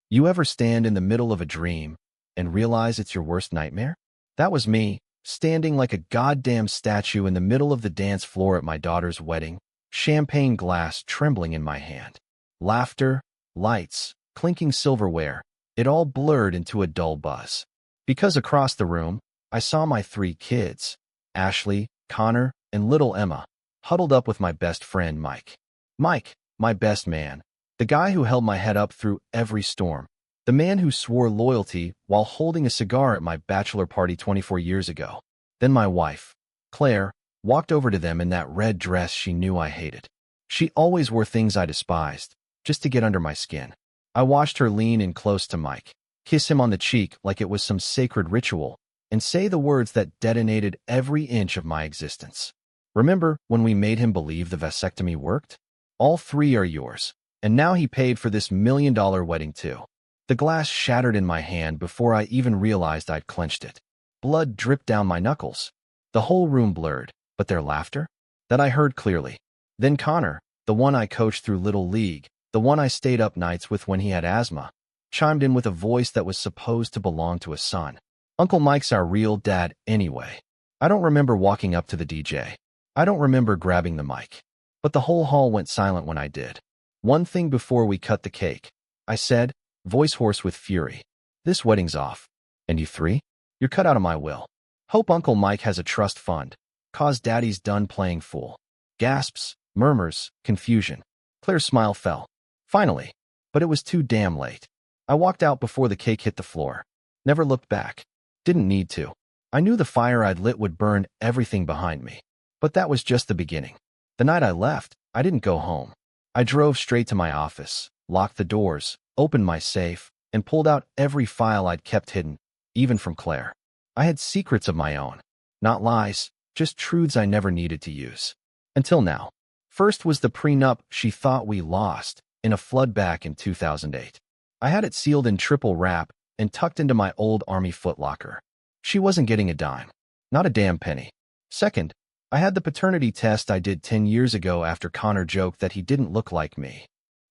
You ever stand in the middle of a dream and realize it's your worst nightmare? That was me, standing like a goddamn statue in the middle of the dance floor at my daughter's wedding, champagne glass trembling in my hand. Laughter, lights, clinking silverware, it all blurred into a dull buzz. Because across the room, I saw my three kids, Ashley, Connor, and little Emma, huddled up with my best friend Mike. Mike, my best man, the guy who held my head up through every storm, the man who swore loyalty while holding a cigar at my bachelor party 24 years ago. Then my wife, Claire, walked over to them in that red dress she knew I hated. She always wore things I despised, just to get under my skin. I watched her lean in close to Mike, kiss him on the cheek like it was some sacred ritual, and say the words that detonated every inch of my existence. Remember when we made him believe the vasectomy worked? All three are yours. And now he paid for this $1 million wedding too. The glass shattered in my hand before I even realized I'd clenched it. Blood dripped down my knuckles. The whole room blurred, but their laughter? That I heard clearly. Then Connor, the one I coached through Little League, the one I stayed up nights with when he had asthma, chimed in with a voice that was supposed to belong to a son. Uncle Mike's our real dad anyway. I don't remember walking up to the DJ. I don't remember grabbing the mic. But the whole hall went silent when I did. One thing before we cut the cake, I said, voice hoarse with fury. This wedding's off. And you three? You're cut out of my will. Hope Uncle Mike has a trust fund. Cause Daddy's done playing fool. Gasps, murmurs, confusion. Claire's smile fell. Finally. But it was too damn late. I walked out before the cake hit the floor. Never looked back. Didn't need to. I knew the fire I'd lit would burn everything behind me. But that was just the beginning. The night I left, I didn't go home. I drove straight to my office, locked the doors, opened my safe, and pulled out every file I'd kept hidden, even from Claire. I had secrets of my own. Not lies, just truths I never needed to use. Until now. First was the prenup she thought we lost in a flood back in 2008. I had it sealed in triple wrap and tucked into my old Army footlocker. She wasn't getting a dime. Not a damn penny. Second, I had the paternity test I did 10 years ago after Connor joked that he didn't look like me.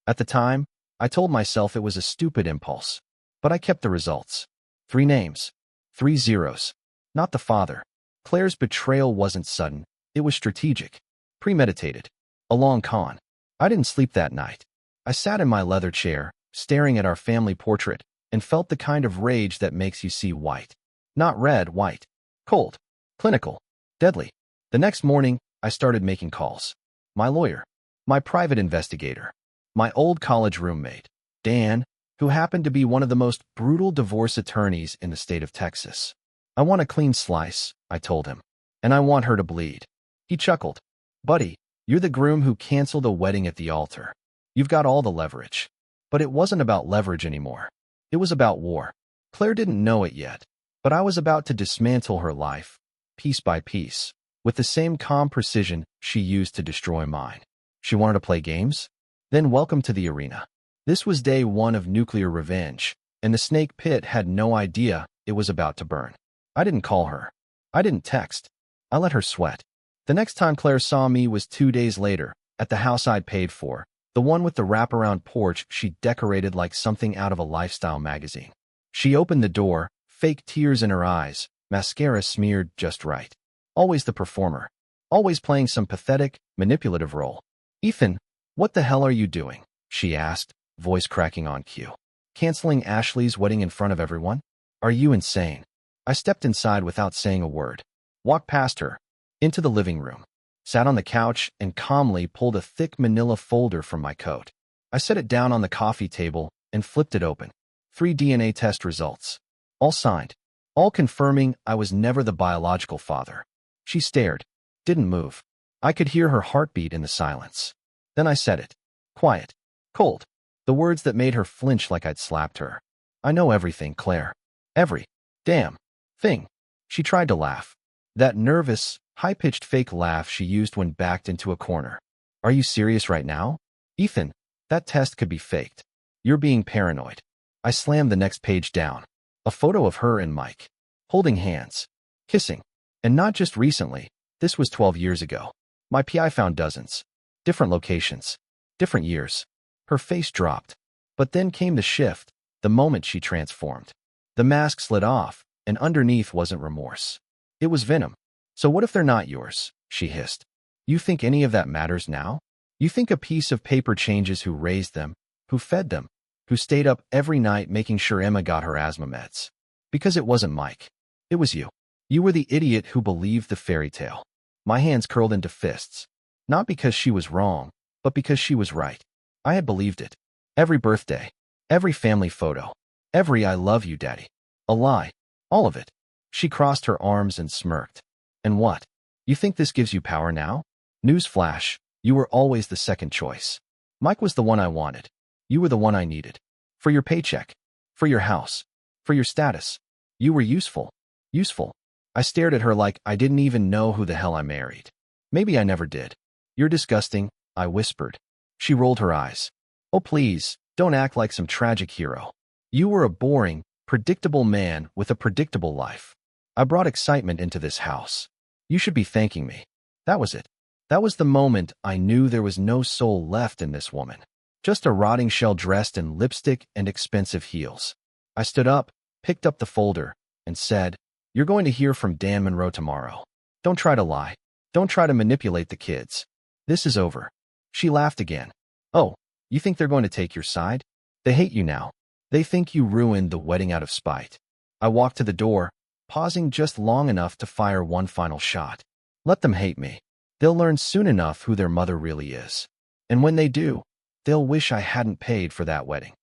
At the time, I told myself it was a stupid impulse. But I kept the results. 3 names. 3 zeros. Not the father. Claire's betrayal wasn't sudden. It was strategic. Premeditated. A long con. I didn't sleep that night. I sat in my leather chair, staring at our family portrait, and felt the kind of rage that makes you see white. Not red, white. Cold. Clinical. Deadly. The next morning, I started making calls. My lawyer, my private investigator, my old college roommate, Dan, who happened to be one of the most brutal divorce attorneys in the state of Texas. I want a clean slice, I told him, and I want her to bleed. He chuckled. Buddy, you're the groom who canceled a wedding at the altar. You've got all the leverage. But it wasn't about leverage anymore. It was about war. Claire didn't know it yet, but I was about to dismantle her life, piece by piece, with the same calm precision she used to destroy mine. She wanted to play games? Then welcome to the arena. This was day 1 of nuclear revenge, and the snake pit had no idea it was about to burn. I didn't call her. I didn't text. I let her sweat. The next time Claire saw me was 2 days later, at the house I'd paid for, the one with the wraparound porch she decorated like something out of a lifestyle magazine. She opened the door, fake tears in her eyes, mascara smeared just right. Always the performer. Always playing some pathetic, manipulative role. Ethan, what the hell are you doing? She asked, voice cracking on cue. Canceling Ashley's wedding in front of everyone? Are you insane? I stepped inside without saying a word. Walked past her, into the living room, sat on the couch and calmly pulled a thick manila folder from my coat. I set it down on the coffee table and flipped it open. 3 DNA test results. All signed. All confirming I was never the biological father. She stared, didn't move. I could hear her heartbeat in the silence. Then I said it. Quiet. Cold. The words that made her flinch like I'd slapped her. I know everything, Claire. Every damn thing. She tried to laugh. That nervous, high-pitched fake laugh she used when backed into a corner. Are you serious right now? Ethan, that test could be faked. You're being paranoid. I slammed the next page down. A photo of her and Mike. Holding hands. Kissing. And not just recently. This was 12 years ago. My PI found dozens. Different locations. Different years. Her face dropped. But then came the shift. The moment she transformed. The mask slid off, and underneath wasn't remorse. It was venom. So what if they're not yours? She hissed. You think any of that matters now? You think a piece of paper changes who raised them, who fed them, who stayed up every night making sure Emma got her asthma meds? Because it wasn't Mike. It was you. You were the idiot who believed the fairy tale. My hands curled into fists. Not because she was wrong, but because she was right. I had believed it. Every birthday, every family photo, every I love you, Daddy. A lie. All of it. She crossed her arms and smirked. And what? You think this gives you power now? Newsflash, you were always the second choice. Mike was the one I wanted. You were the one I needed. For your paycheck. For your house. For your status. You were useful. Useful. I stared at her like I didn't even know who the hell I married. Maybe I never did. You're disgusting, I whispered. She rolled her eyes. Oh please, don't act like some tragic hero. You were a boring, predictable man with a predictable life. I brought excitement into this house. You should be thanking me. That was it. That was the moment I knew there was no soul left in this woman. Just a rotting shell dressed in lipstick and expensive heels. I stood up, picked up the folder, and said, You're going to hear from Dan Monroe tomorrow. Don't try to lie. Don't try to manipulate the kids. This is over. She laughed again. Oh, you think they're going to take your side? They hate you now. They think you ruined the wedding out of spite. I walked to the door, pausing just long enough to fire one final shot. Let them hate me. They'll learn soon enough who their mother really is. And when they do, they'll wish I hadn't paid for that wedding.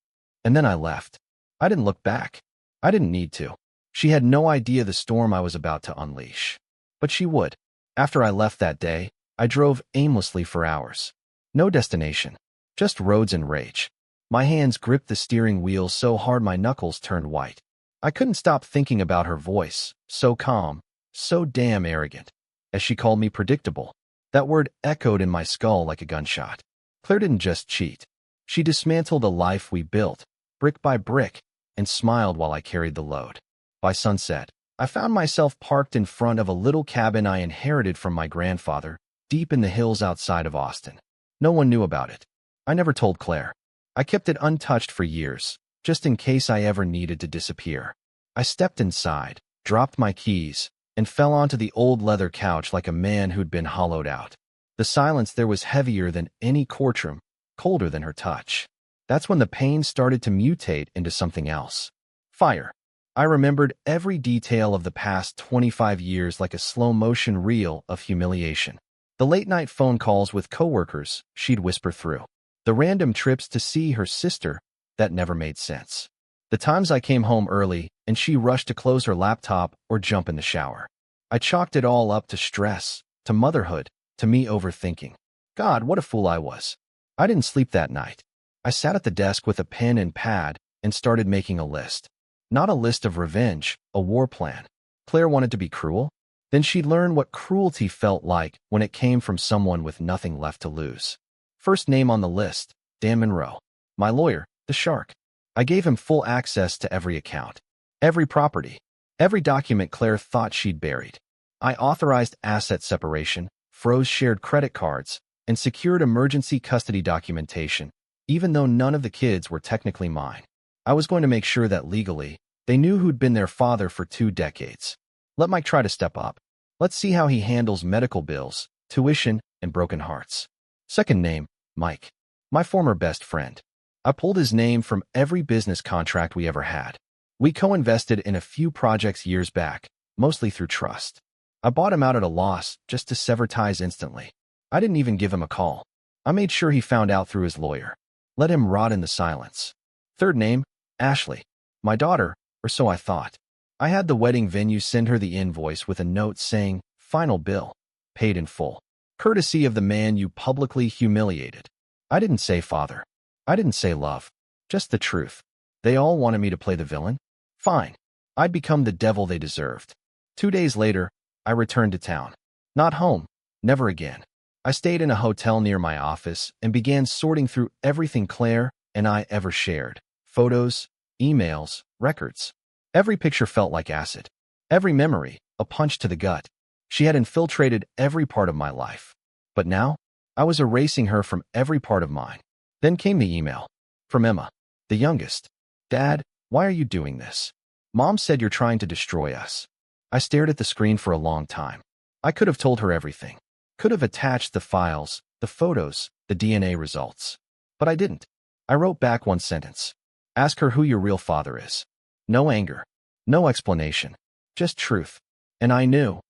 And then I left. I didn't look back. I didn't need to. She had no idea the storm I was about to unleash. But she would. After I left that day, I drove aimlessly for hours. No destination. Just roads and rage. My hands gripped the steering wheel so hard my knuckles turned white. I couldn't stop thinking about her voice, so calm, so damn arrogant. As she called me predictable, that word echoed in my skull like a gunshot. Claire didn't just cheat. She dismantled a life we built, brick by brick, and smiled while I carried the load. By sunset, I found myself parked in front of a little cabin I inherited from my grandfather, deep in the hills outside of Austin. No one knew about it. I never told Claire. I kept it untouched for years, just in case I ever needed to disappear. I stepped inside, dropped my keys, and fell onto the old leather couch like a man who'd been hollowed out. The silence there was heavier than any courtroom, colder than her touch. That's when the pain started to mutate into something else. Fire. I remembered every detail of the past 25 years like a slow-motion reel of humiliation. The late-night phone calls with coworkers she'd whisper through. The random trips to see her sister that never made sense. The times I came home early and she rushed to close her laptop or jump in the shower. I chalked it all up to stress, to motherhood, to me overthinking. God, what a fool I was. I didn't sleep that night. I sat at the desk with a pen and pad and started making a list. Not a list of revenge, a war plan. Claire wanted to be cruel? Then she'd learn what cruelty felt like when it came from someone with nothing left to lose. First name on the list, Dan Monroe. My lawyer, the shark. I gave him full access to every account, every property, every document Claire thought she'd buried. I authorized asset separation, froze shared credit cards, and secured emergency custody documentation, even though none of the kids were technically mine. I was going to make sure that legally, they knew who'd been their father for 2 decades. Let Mike try to step up. Let's see how he handles medical bills, tuition, and broken hearts. Second name, Mike. My former best friend. I pulled his name from every business contract we ever had. We co-invested in a few projects years back, mostly through trust. I bought him out at a loss just to sever ties instantly. I didn't even give him a call. I made sure he found out through his lawyer. Let him rot in the silence. Third name, Ashley. My daughter, or so I thought. I had the wedding venue send her the invoice with a note saying, final bill, paid in full. Courtesy of the man you publicly humiliated. I didn't say father. I didn't say love. Just the truth. They all wanted me to play the villain? Fine. I'd become the devil they deserved. 2 days later, I returned to town. Not home. Never again. I stayed in a hotel near my office and began sorting through everything Claire and I ever shared. Photos, emails, records. Every picture felt like acid. Every memory, a punch to the gut. She had infiltrated every part of my life. But now, I was erasing her from every part of mine. Then came the email. From Emma, the youngest. Dad, why are you doing this? Mom said you're trying to destroy us. I stared at the screen for a long time. I could have told her everything. Could have attached the files, the photos, the DNA results. But I didn't. I wrote back one sentence. Ask her who your real father is. No anger. No explanation. Just truth. And I knew.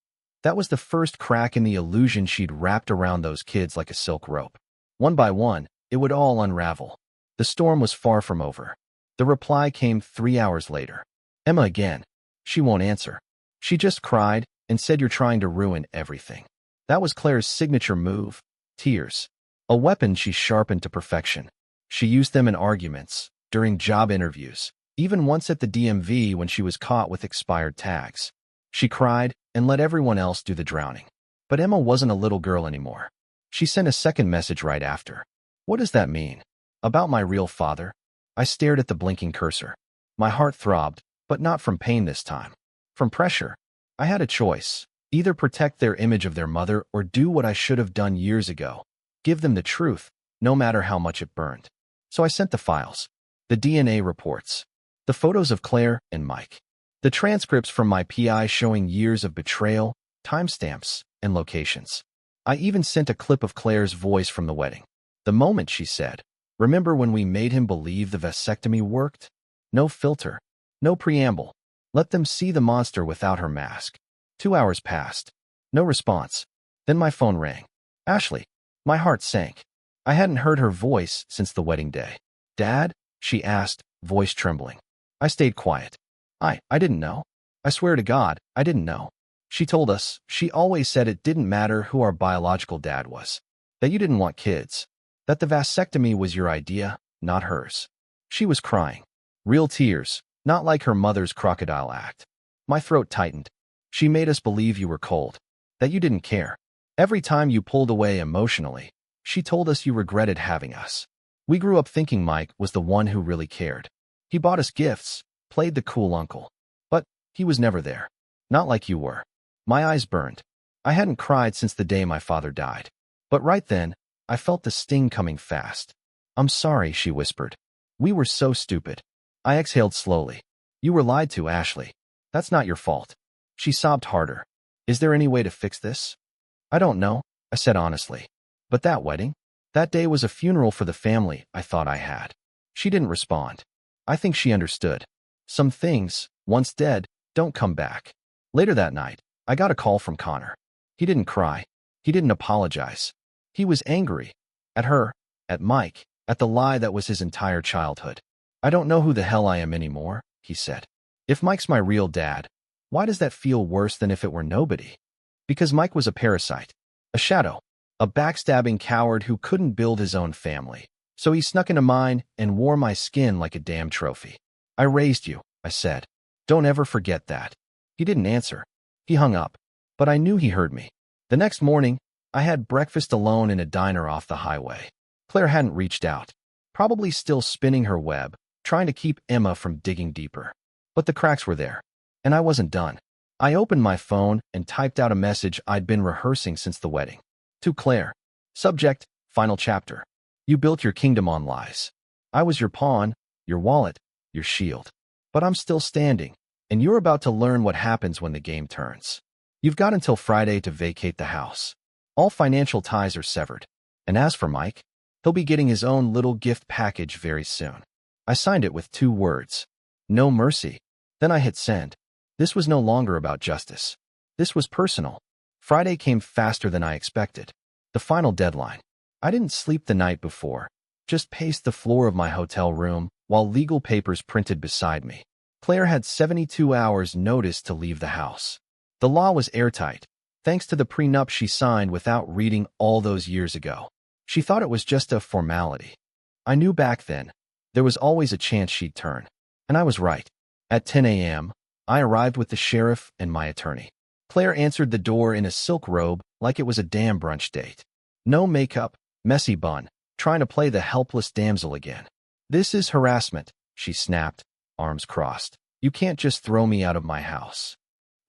That was the first crack in the illusion she'd wrapped around those kids like a silk rope. One by one, it would all unravel. The storm was far from over. The reply came 3 hours later. Emma again. She won't answer. She just cried and said you're trying to ruin everything. That was Claire's signature move. Tears. A weapon she sharpened to perfection. She used them in arguments, during job interviews, even once at the DMV when she was caught with expired tags. She cried and let everyone else do the drowning. But Emma wasn't a little girl anymore. She sent a second message right after. What does that mean? About my real father? I stared at the blinking cursor. My heart throbbed, but not from pain this time. From pressure. I had a choice. Either protect their image of their mother or do what I should have done years ago. Give them the truth, no matter how much it burned. So I sent the files. The DNA reports. The photos of Claire and Mike. The transcripts from my PI showing years of betrayal, timestamps, and locations. I even sent a clip of Claire's voice from the wedding. The moment she said, "Remember when we made him believe the vasectomy worked?" No filter. No preamble. Let them see the monster without her mask. 2 hours passed. No response. Then my phone rang. Ashley. My heart sank. I hadn't heard her voice since the wedding day. Dad? She asked, voice trembling. I stayed quiet. I didn't know. I swear to God, I didn't know. She told us, she always said it didn't matter who our biological dad was. That you didn't want kids. That the vasectomy was your idea, not hers. She was crying. Real tears, not like her mother's crocodile act. My throat tightened. She made us believe you were cold. That you didn't care. Every time you pulled away emotionally, she told us you regretted having us. We grew up thinking Mike was the one who really cared. He bought us gifts, played the cool uncle. But he was never there. Not like you were. My eyes burned. I hadn't cried since the day my father died. But right then, I felt the sting coming fast. I'm sorry, she whispered. We were so stupid. I exhaled slowly. You were lied to, Ashley. That's not your fault. She sobbed harder. Is there any way to fix this? I don't know, I said honestly. But that wedding? That day was a funeral for the family I thought I had. She didn't respond. I think she understood. Some things, once dead, don't come back. Later that night, I got a call from Connor. He didn't cry. He didn't apologize. He was angry. At her, at Mike, at the lie that was his entire childhood. I don't know who the hell I am anymore, he said. If Mike's my real dad, why does that feel worse than if it were nobody? Because Mike was a parasite, a shadow, a backstabbing coward who couldn't build his own family. So he snuck into mine and wore my skin like a damn trophy. I raised you, I said. Don't ever forget that. He didn't answer. He hung up. But I knew he heard me. The next morning, I had breakfast alone in a diner off the highway. Claire hadn't reached out, probably still spinning her web, trying to keep Emma from digging deeper. But the cracks were there, and I wasn't done. I opened my phone and typed out a message I'd been rehearsing since the wedding. To Claire. Subject, final chapter. You built your kingdom on lies. I was your pawn, your wallet, your shield. But I'm still standing, and you're about to learn what happens when the game turns. You've got until Friday to vacate the house. All financial ties are severed. And as for Mike, he'll be getting his own little gift package very soon. I signed it with 2 words. No mercy. Then I hit send. This was no longer about justice. This was personal. Friday came faster than I expected. The final deadline. I didn't sleep the night before, just paced the floor of my hotel room while legal papers printed beside me. Claire had 72 hours notice to leave the house. The law was airtight, thanks to the prenup she signed without reading all those years ago. She thought it was just a formality. I knew back then, there was always a chance she'd turn. And I was right. At 10 a.m., I arrived with the sheriff and my attorney. Claire answered the door in a silk robe like it was a damn brunch date. No makeup, messy bun, trying to play the helpless damsel again. This is harassment, she snapped, arms crossed. You can't just throw me out of my house.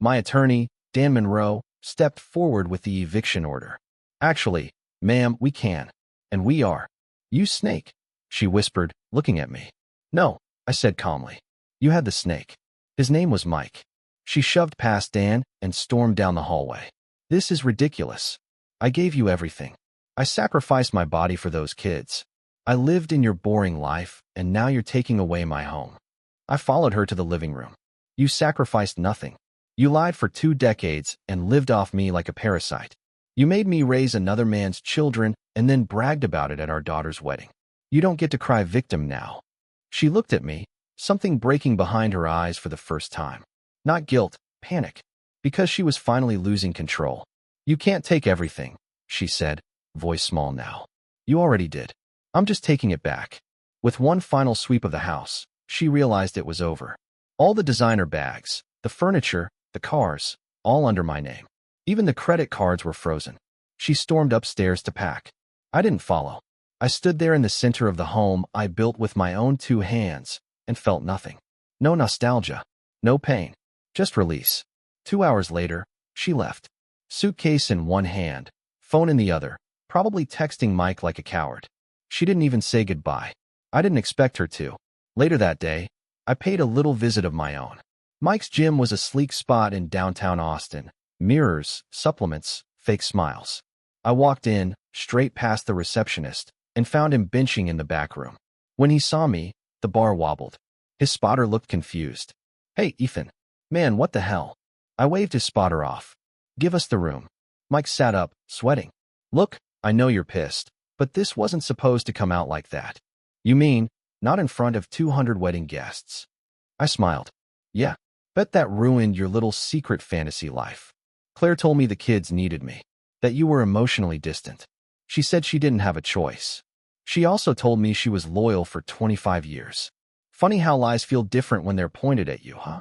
My attorney, Dan Monroe, stepped forward with the eviction order. Actually, ma'am, we can. And we are. You snake, she whispered, looking at me. No, I said calmly. You had the snake. His name was Mike. She shoved past Dan and stormed down the hallway. This is ridiculous. I gave you everything. I sacrificed my body for those kids. I lived in your boring life, and now you're taking away my home. I followed her to the living room. You sacrificed nothing. You lied for 2 decades and lived off me like a parasite. You made me raise another man's children and then bragged about it at our daughter's wedding. You don't get to cry victim now. She looked at me, something breaking behind her eyes for the first time. Not guilt, panic, because she was finally losing control. You can't take everything, she said, voice small now. You already did. I'm just taking it back. With one final sweep of the house, she realized it was over. All the designer bags, the furniture, the cars, all under my name. Even the credit cards were frozen. She stormed upstairs to pack. I didn't follow. I stood there in the center of the home I built with my own 2 hands and felt nothing. No nostalgia, no pain, just release. 2 hours later, she left. Suitcase in one hand, phone in the other, probably texting Mike like a coward. She didn't even say goodbye. I didn't expect her to. Later that day, I paid a little visit of my own. Mike's gym was a sleek spot in downtown Austin. Mirrors, supplements, fake smiles. I walked in, straight past the receptionist, and found him benching in the back room. When he saw me, the bar wobbled. His spotter looked confused. Hey, Ethan. Man, what the hell? I waved his spotter off. Give us the room. Mike sat up, sweating. Look, I know you're pissed, but this wasn't supposed to come out like that. You mean, not in front of 200 wedding guests? I smiled. Yeah, bet that ruined your little secret fantasy life. Claire told me the kids needed me, that you were emotionally distant. She said she didn't have a choice. She also told me she was loyal for 25 years. Funny how lies feel different when they're pointed at you, huh?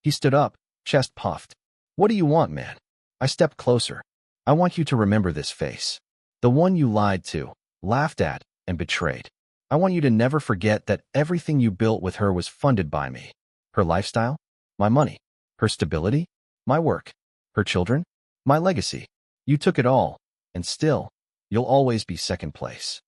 He stood up, chest puffed. What do you want, man? I stepped closer. I want you to remember this face. The one you lied to, laughed at, and betrayed. I want you to never forget that everything you built with her was funded by me. Her lifestyle, my money. Her stability, my work. Her children, my legacy. You took it all, and still, you'll always be second place.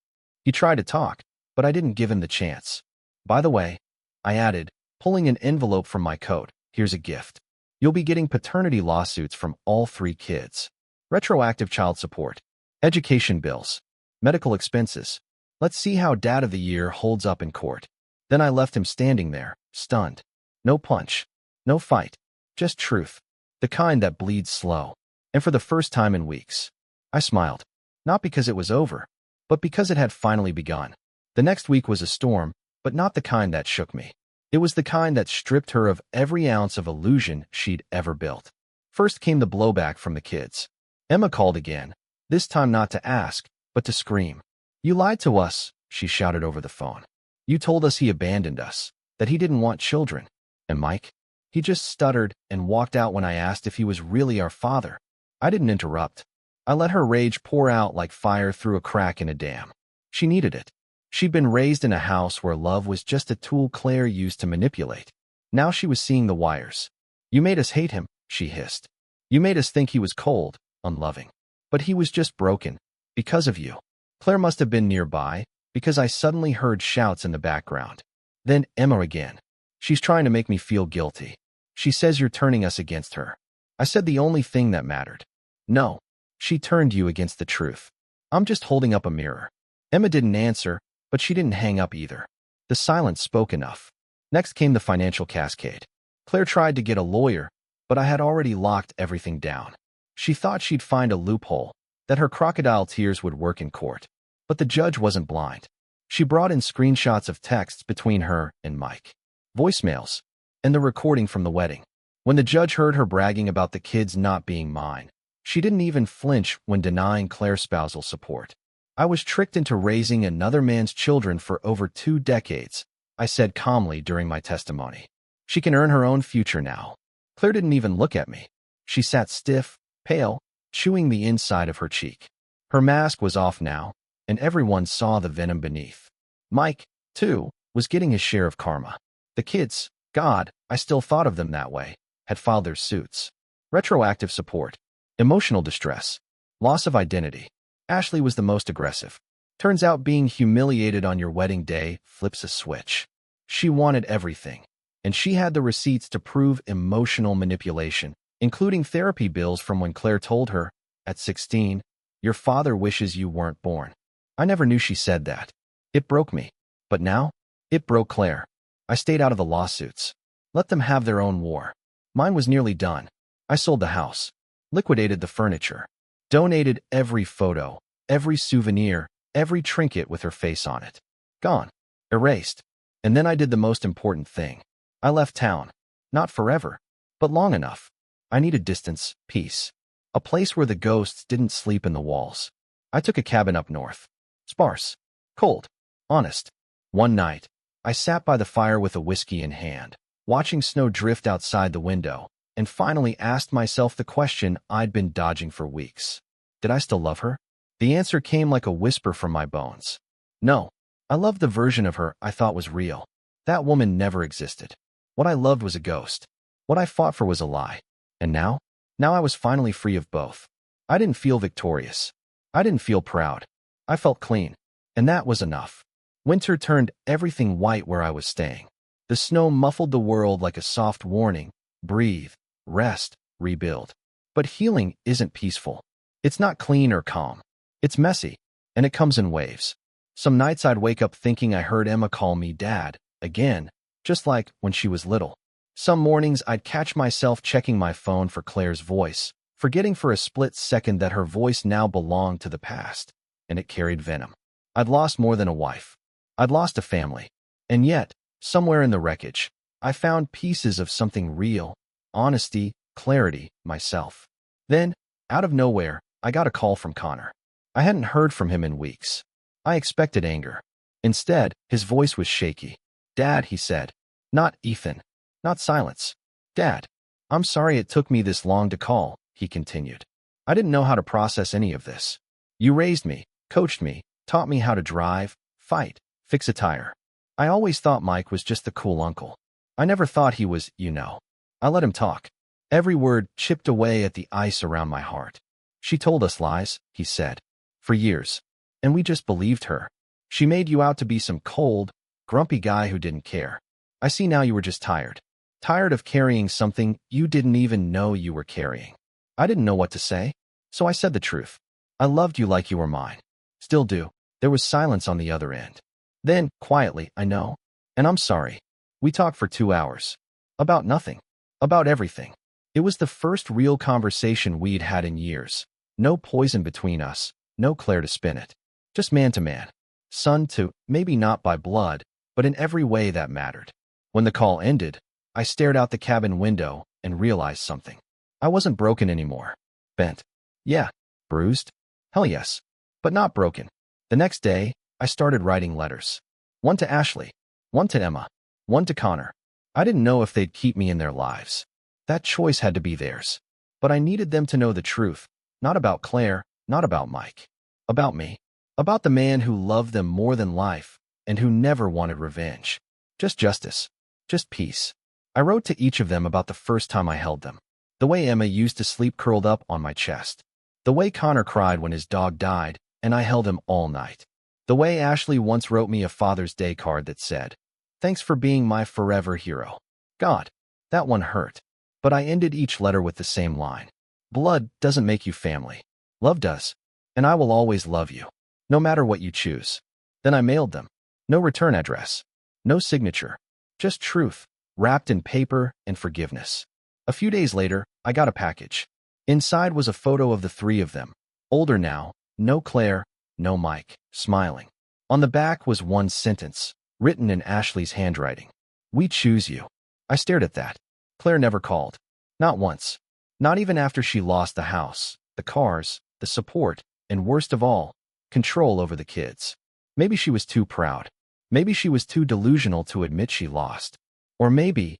He tried to talk, but I didn't give him the chance. By the way, I added, pulling an envelope from my coat, here's a gift. You'll be getting paternity lawsuits from all 3 kids. Retroactive child support, education bills, medical expenses. Let's see how Dad of the Year holds up in court. Then I left him standing there, stunned. No punch, no fight, just truth. The kind that bleeds slow. And for the first time in weeks, I smiled. Not because it was over, but because it had finally begun. The next week was a storm, but not the kind that shook me. It was the kind that stripped her of every ounce of illusion she'd ever built. First came the blowback from the kids. Emma called again, this time not to ask, but to scream. You lied to us, she shouted over the phone. You told us he abandoned us, that he didn't want children. And Mike? He just stuttered and walked out when I asked if he was really our father. I didn't interrupt. I let her rage pour out like fire through a crack in a dam. She needed it. She'd been raised in a house where love was just a tool Claire used to manipulate. Now she was seeing the wires. You made us hate him, she hissed. You made us think he was cold, unloving. But he was just broken. Because of you. Claire must have been nearby, because I suddenly heard shouts in the background. Then Emma again. She's trying to make me feel guilty. She says you're turning us against her. I said the only thing that mattered. No. She turned you against the truth. I'm just holding up a mirror. Emma didn't answer, but she didn't hang up either. The silence spoke enough. Next came the financial cascade. Claire tried to get a lawyer, but I had already locked everything down. She thought she'd find a loophole, that her crocodile tears would work in court. But the judge wasn't blind. She brought in screenshots of texts between her and Mike, voicemails, and the recording from the wedding. When the judge heard her bragging about the kids not being mine, she didn't even flinch when denying Claire's spousal support. I was tricked into raising another man's children for over 2 decades, I said calmly during my testimony. She can earn her own future now. Claire didn't even look at me. She sat stiff, pale, chewing the inside of her cheek. Her mask was off now, and everyone saw the venom beneath. Mike, too, was getting his share of karma. The kids, God, I still thought of them that way, had filed their suits. Retroactive support, emotional distress, loss of identity. Ashley was the most aggressive. Turns out being humiliated on your wedding day flips a switch. She wanted everything. And she had the receipts to prove emotional manipulation, including therapy bills from when Claire told her, at 16, "Your father wishes you weren't born." I never knew she said that. It broke me. But now, it broke Claire. I stayed out of the lawsuits. Let them have their own war. Mine was nearly done. I sold the house, liquidated the furniture, donated every photo, every souvenir, every trinket with her face on it. Gone. Erased. And then I did the most important thing. I left town. Not forever, but long enough. I needed distance, peace. A place where the ghosts didn't sleep in the walls. I took a cabin up north. Sparse. Cold. Honest. One night, I sat by the fire with a whiskey in hand, watching snow drift outside the window, and finally asked myself the question I'd been dodging for weeks. Did I still love her? The answer came like a whisper from my bones. No. I loved the version of her I thought was real. That woman never existed. What I loved was a ghost. What I fought for was a lie. And now? Now I was finally free of both. I didn't feel victorious. I didn't feel proud. I felt clean. And that was enough. Winter turned everything white where I was staying. The snow muffled the world like a soft warning. Breathe, rest, rebuild. But healing isn't peaceful. It's not clean or calm. It's messy, and it comes in waves. Some nights I'd wake up thinking I heard Emma call me Dad, again, just like when she was little. Some mornings I'd catch myself checking my phone for Claire's voice, forgetting for a split second that her voice now belonged to the past, and it carried venom. I'd lost more than a wife. I'd lost a family. And yet, somewhere in the wreckage, I found pieces of something real, honesty, clarity, myself. Then, out of nowhere, I got a call from Connor. I hadn't heard from him in weeks. I expected anger. Instead, his voice was shaky. "Dad," he said. "Not Ethan. Not silence. Dad, I'm sorry it took me this long to call," he continued. "I didn't know how to process any of this. You raised me, coached me, taught me how to drive, fight, fix a tire. I always thought Mike was just the cool uncle. I never thought he was, you know." I let him talk. Every word chipped away at the ice around my heart. "She told us lies," he said, "for years. And we just believed her. She made you out to be some cold, grumpy guy who didn't care. I see now you were just tired. Tired of carrying something you didn't even know you were carrying." I didn't know what to say, so I said the truth. "I loved you like you were mine. Still do." There was silence on the other end. Then, quietly, "I know. And I'm sorry." We talked for 2 hours. About nothing. About everything. It was the first real conversation we'd had in years. No poison between us. No Claire to spin it. Just man to man. Son to, maybe not by blood, but in every way that mattered. When the call ended, I stared out the cabin window and realized something. I wasn't broken anymore. Bent. Yeah. Bruised? Hell yes. But not broken. The next day, I started writing letters. One to Ashley. One to Emma. One to Connor. I didn't know if they'd keep me in their lives. That choice had to be theirs. But I needed them to know the truth. Not about Claire, not about Mike. About me. About the man who loved them more than life and who never wanted revenge. Just justice. Just peace. I wrote to each of them about the first time I held them. The way Emma used to sleep curled up on my chest. The way Connor cried when his dog died and I held him all night. The way Ashley once wrote me a Father's Day card that said, "Thanks for being my forever hero." God, that one hurt. But I ended each letter with the same line. "Blood doesn't make you family. Love does. And I will always love you. No matter what you choose." Then I mailed them. No return address. No signature. Just truth, wrapped in paper and forgiveness. A few days later, I got a package. Inside was a photo of the three of them. Older now, no Claire, no Mike, smiling. On the back was one sentence, written in Ashley's handwriting. "We choose you." I stared at that. Claire never called. Not once. Not even after she lost the house, the cars, the support, and worst of all, control over the kids. Maybe she was too proud. Maybe she was too delusional to admit she lost. Or maybe,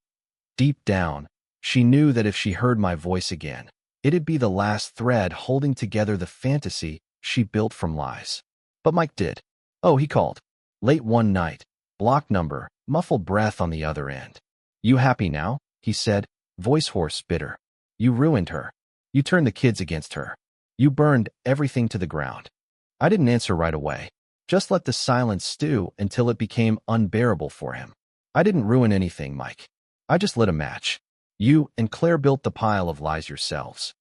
deep down, she knew that if she heard my voice again, it'd be the last thread holding together the fantasy she built from lies. But Mike did. Oh, he called. Late one night, block number, muffled breath on the other end. "You happy now?" he said, voice hoarse, bitter. "You ruined her. You turned the kids against her. You burned everything to the ground." I didn't answer right away. Just let the silence stew until it became unbearable for him. I didn't ruin anything, Mike. I just lit a match. You and Claire built the pile of lies yourselves.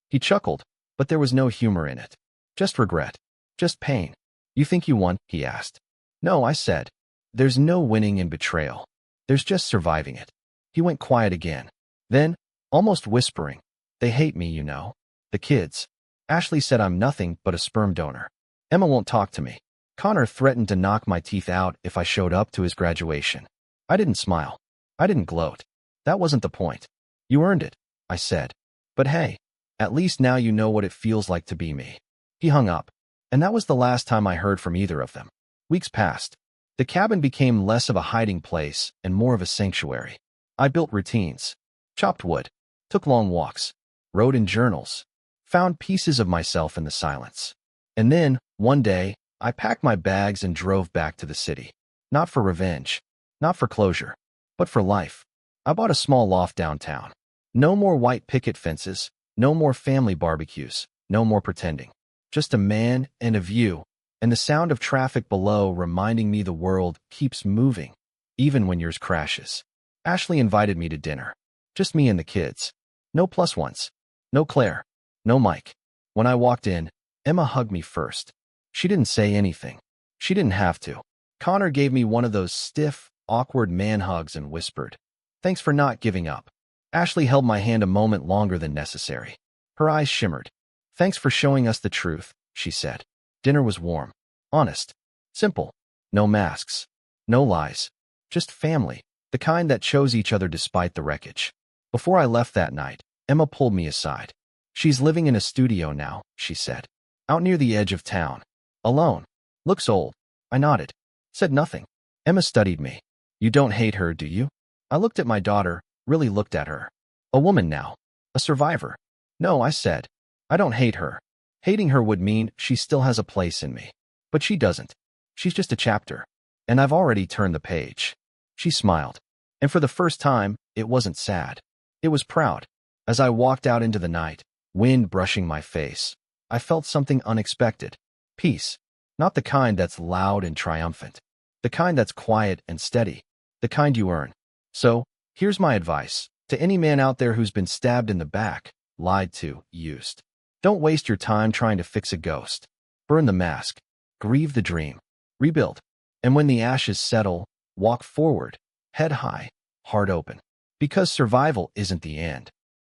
He chuckled, but there was no humor in it. Just regret. Just pain. You think you won? He asked. No, I said. There's no winning in betrayal. There's just surviving it. He went quiet again. Then, almost whispering, they hate me, you know. The kids. Ashley said I'm nothing but a sperm donor. Emma won't talk to me. Connor threatened to knock my teeth out if I showed up to his graduation. I didn't smile. I didn't gloat. That wasn't the point. You earned it, I said. But hey, at least now you know what it feels like to be me. He hung up, and that was the last time I heard from either of them. Weeks passed. The cabin became less of a hiding place and more of a sanctuary. I built routines, chopped wood, took long walks, wrote in journals, found pieces of myself in the silence. And then, one day, I packed my bags and drove back to the city. Not for revenge, not for closure, but for life. I bought a small loft downtown. No more white picket fences, no more family barbecues, no more pretending. Just a man and a view, and the sound of traffic below reminding me the world keeps moving, even when yours crashes. Ashley invited me to dinner. Just me and the kids. No plus ones. No Claire. No Mike. When I walked in, Emma hugged me first. She didn't say anything. She didn't have to. Connor gave me one of those stiff, awkward man hugs and whispered, "Thanks for not giving up." Ashley held my hand a moment longer than necessary. Her eyes shimmered. "Thanks for showing us the truth," she said. Dinner was warm, honest, simple. No masks, no lies, just family, the kind that chose each other despite the wreckage. Before I left that night, Emma pulled me aside. "She's living in a studio now," she said, "out near the edge of town. Alone. Looks old." I nodded, said nothing. Emma studied me. "You don't hate her, do you?" I looked at my daughter, really looked at her. A woman now. A survivor. "No," I said. "I don't hate her. Hating her would mean she still has a place in me. But she doesn't. She's just a chapter. And I've already turned the page." She smiled. And for the first time, it wasn't sad. It was proud. As I walked out into the night, wind brushing my face, I felt something unexpected. Peace. Not the kind that's loud and triumphant. The kind that's quiet and steady. The kind you earn. So, here's my advice to any man out there who's been stabbed in the back, lied to, used. Don't waste your time trying to fix a ghost. Burn the mask. Grieve the dream. Rebuild. And when the ashes settle, walk forward, head high, heart open. Because survival isn't the end.